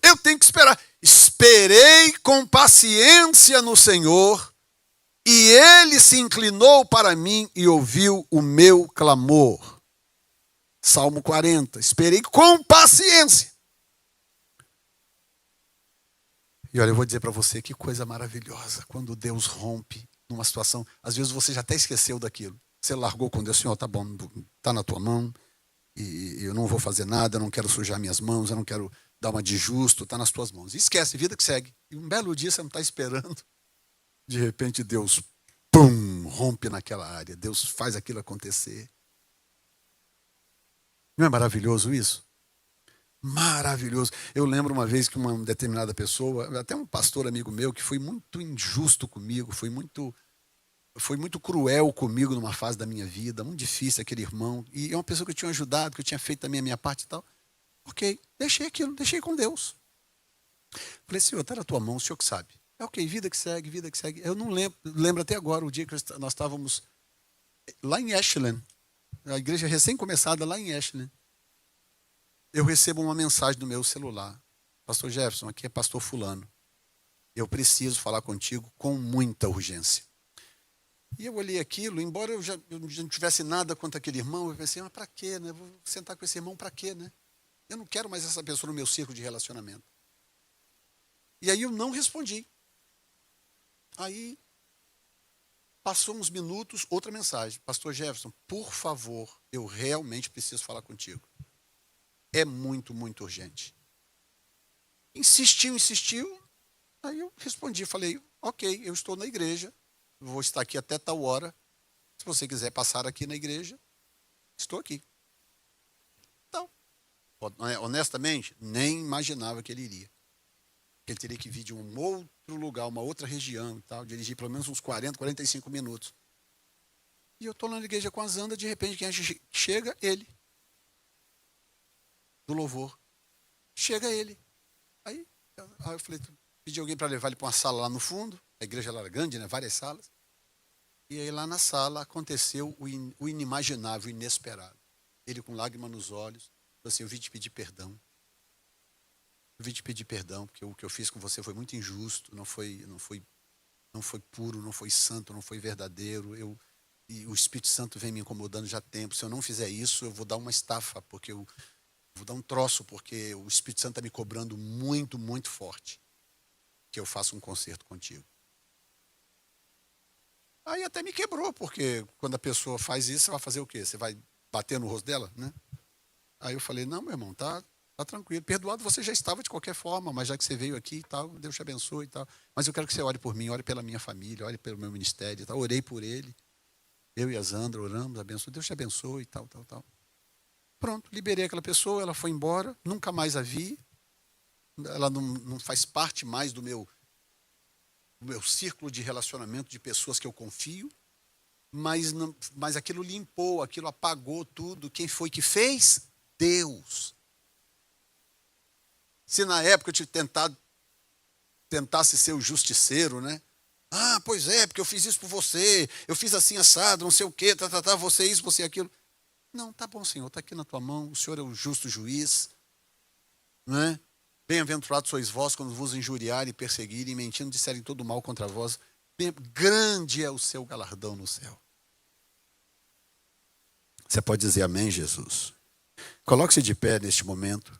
Eu tenho que esperar. Esperei com paciência no Senhor, e Ele se inclinou para mim e ouviu o meu clamor. Salmo 40. Esperei com paciência. E olha, eu vou dizer para você que coisa maravilhosa quando Deus rompe numa situação. Às vezes você já até esqueceu daquilo. Você largou com Deus, Senhor, tá bom, tá na tua mão. E eu não vou fazer nada, eu não quero sujar minhas mãos, eu não quero dar uma de justo, tá nas tuas mãos. E esquece, vida que segue. E um belo dia você não está esperando. De repente Deus, pum, rompe naquela área. Deus faz aquilo acontecer. Não é maravilhoso isso? Maravilhoso. Eu lembro uma vez que uma determinada pessoa, até um pastor amigo meu, que foi muito injusto comigo, foi muito cruel comigo numa fase da minha vida, muito difícil aquele irmão. E é uma pessoa que eu tinha ajudado, que eu tinha feito também a minha parte e tal. Ok, deixei aquilo, deixei com Deus. Falei, Senhor, está na tua mão, o Senhor que sabe. É ok, vida que segue, vida que segue. Eu não lembro até agora o dia que nós estávamos lá em Ashland, a igreja recém-começada lá em Ashland. Eu recebo uma mensagem no meu celular. Pastor Jefferson, aqui é pastor fulano. Eu preciso falar contigo com muita urgência. E eu olhei aquilo, embora eu não tivesse nada contra aquele irmão, eu pensei, mas para quê, né? Vou sentar com esse irmão para quê, né? Eu não quero mais essa pessoa no meu círculo de relacionamento. E aí eu não respondi. Aí, passou uns minutos, outra mensagem. Pastor Jefferson, por favor, eu realmente preciso falar contigo. É muito, muito urgente. Insistiu. Aí eu respondi, falei, ok, eu estou na igreja, vou estar aqui até tal hora. Se você quiser passar aqui na igreja, estou aqui. Então, honestamente, nem imaginava que ele iria. Porque ele teria que vir de um outro lugar, uma outra região e tal, dirigir pelo menos uns 40, 45 minutos. E eu estou na igreja com a Zanda, de repente quem chega? Ele. Do louvor. Chega ele. Aí eu falei, pedi alguém para levar ele para uma sala lá no fundo. A igreja era grande, né? Várias salas. E aí lá na sala aconteceu o inimaginável, o inesperado. Ele com lágrima nos olhos, falou assim, eu vim te pedir perdão. Eu vim te pedir perdão, porque o que eu fiz com você foi muito injusto, não foi puro, não foi santo, não foi verdadeiro. E o Espírito Santo vem me incomodando já há tempo. Se eu não fizer isso, eu vou dar uma estafa, porque eu vou dar um troço, porque o Espírito Santo está me cobrando muito, muito forte que eu faça um concerto contigo. Aí até me quebrou, porque quando a pessoa faz isso, você vai fazer o quê? Você vai bater no rosto dela, né? Aí eu falei, não, meu irmão, tá tranquilo. Perdoado você já estava de qualquer forma, mas já que você veio aqui e tal, Deus te abençoe e tal. Mas eu quero que você ore por mim, ore pela minha família, ore pelo meu ministério e tal. Orei por ele. Eu e a Zandra oramos, abençoe, Deus te abençoe e tal. Pronto, liberei aquela pessoa, ela foi embora, nunca mais a vi. Ela não faz parte mais do meu círculo de relacionamento de pessoas que eu confio, mas aquilo limpou, aquilo apagou tudo. Quem foi que fez? Deus. Se na época eu tentasse ser o justiceiro, né? Ah, pois é, porque eu fiz isso por você, eu fiz assim assado, não sei o quê, você isso, você aquilo. Não, tá bom, Senhor, está aqui na tua mão, o Senhor é o justo juiz, né? Bem-aventurados sois vós quando vos injuriarem e perseguirem, mentindo, disserem todo mal contra vós. Grande é o seu galardão no céu. Você pode dizer amém, Jesus? Coloque-se de pé neste momento.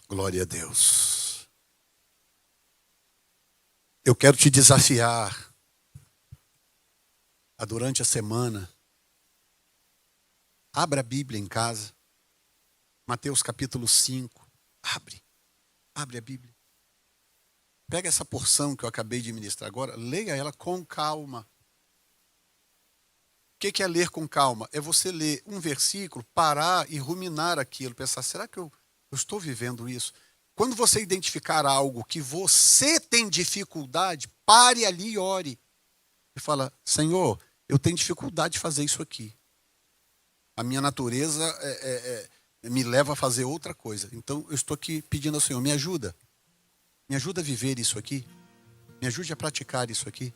Glória a Deus. Eu quero te desafiar a, durante a semana, abra a Bíblia em casa. Mateus capítulo 5. Abre a Bíblia. Pega essa porção que eu acabei de ministrar agora, leia ela com calma. O que é ler com calma? É você ler um versículo, parar e ruminar aquilo, pensar, será que eu estou vivendo isso? Quando você identificar algo que você tem dificuldade, pare ali e ore. E fala, Senhor, eu tenho dificuldade de fazer isso aqui. A minha natureza me leva a fazer outra coisa. Então eu estou aqui pedindo ao Senhor, me ajuda. Me ajuda a viver isso aqui. Me ajude a praticar isso aqui.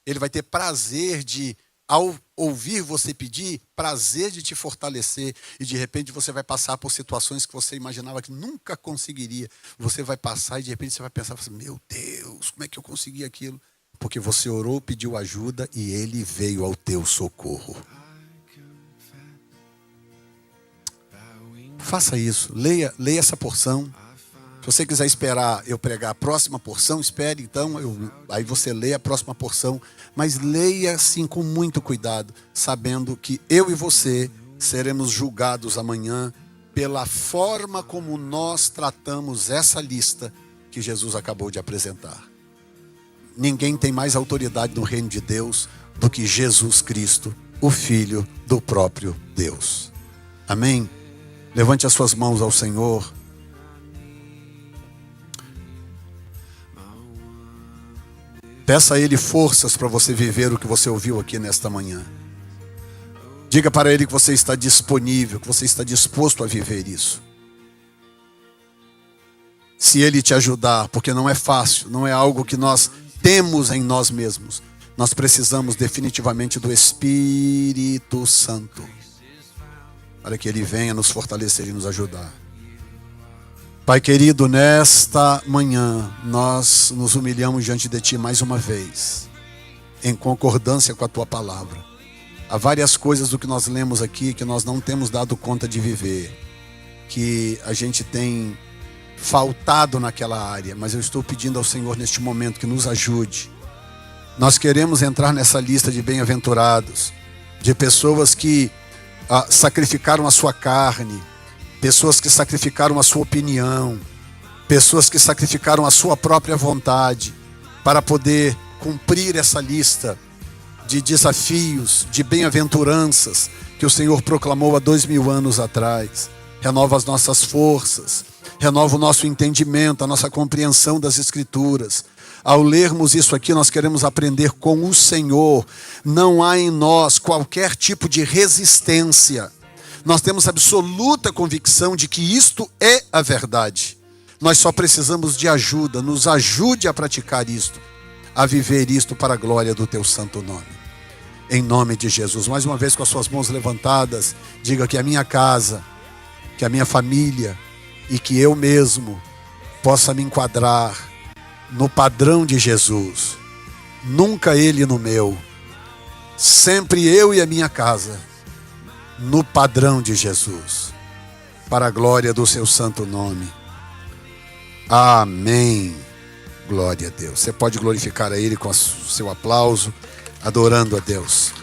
Ele vai ter prazer de, ao ouvir você pedir, prazer de te fortalecer. E de repente você vai passar por situações que você imaginava que nunca conseguiria. Você vai passar e de repente você vai pensar, meu Deus, como é que eu consegui aquilo? Porque você orou, pediu ajuda e Ele veio ao teu socorro. Faça isso, leia essa porção. Se você quiser esperar eu pregar a próxima porção, espere então, aí você lê a próxima porção. Mas leia assim com muito cuidado, sabendo que eu e você seremos julgados amanhã pela forma como nós tratamos essa lista que Jesus acabou de apresentar. Ninguém tem mais autoridade no reino de Deus do que Jesus Cristo, o Filho do próprio Deus. Amém? Levante as suas mãos ao Senhor. Peça a Ele forças para você viver o que você ouviu aqui nesta manhã. Diga para Ele que você está disponível, que você está disposto a viver isso. Se Ele te ajudar, porque não é fácil, não é algo que nós temos em nós mesmos. Nós precisamos definitivamente do Espírito Santo, para que Ele venha nos fortalecer e nos ajudar. Pai querido, nesta manhã, nós nos humilhamos diante de Ti mais uma vez, em concordância com a Tua palavra. Há várias coisas do que nós lemos aqui que nós não temos dado conta de viver, que a gente tem faltado naquela área, mas eu estou pedindo ao Senhor neste momento que nos ajude. Nós queremos entrar nessa lista de bem-aventurados, de pessoas que sacrificaram a sua carne, pessoas que sacrificaram a sua opinião, pessoas que sacrificaram a sua própria vontade para poder cumprir essa lista de desafios, de bem-aventuranças que o Senhor proclamou há 2000 anos atrás. Renova as nossas forças, renova o nosso entendimento, a nossa compreensão das Escrituras. Ao lermos isso aqui, nós queremos aprender com o Senhor. Não há em nós qualquer tipo de resistência. Nós temos absoluta convicção de que isto é a verdade. Nós só precisamos de ajuda. Nos ajude a praticar isto, a viver isto para a glória do teu santo nome. Em nome de Jesus. Mais uma vez com as suas mãos levantadas, diga que a minha casa, que a minha família e que eu mesmo possa me enquadrar no padrão de Jesus. Nunca ele no meu. Sempre eu e a minha casa no padrão de Jesus. Para a glória do seu santo nome. Amém. Glória a Deus. Você pode glorificar a Ele com o seu aplauso, adorando a Deus.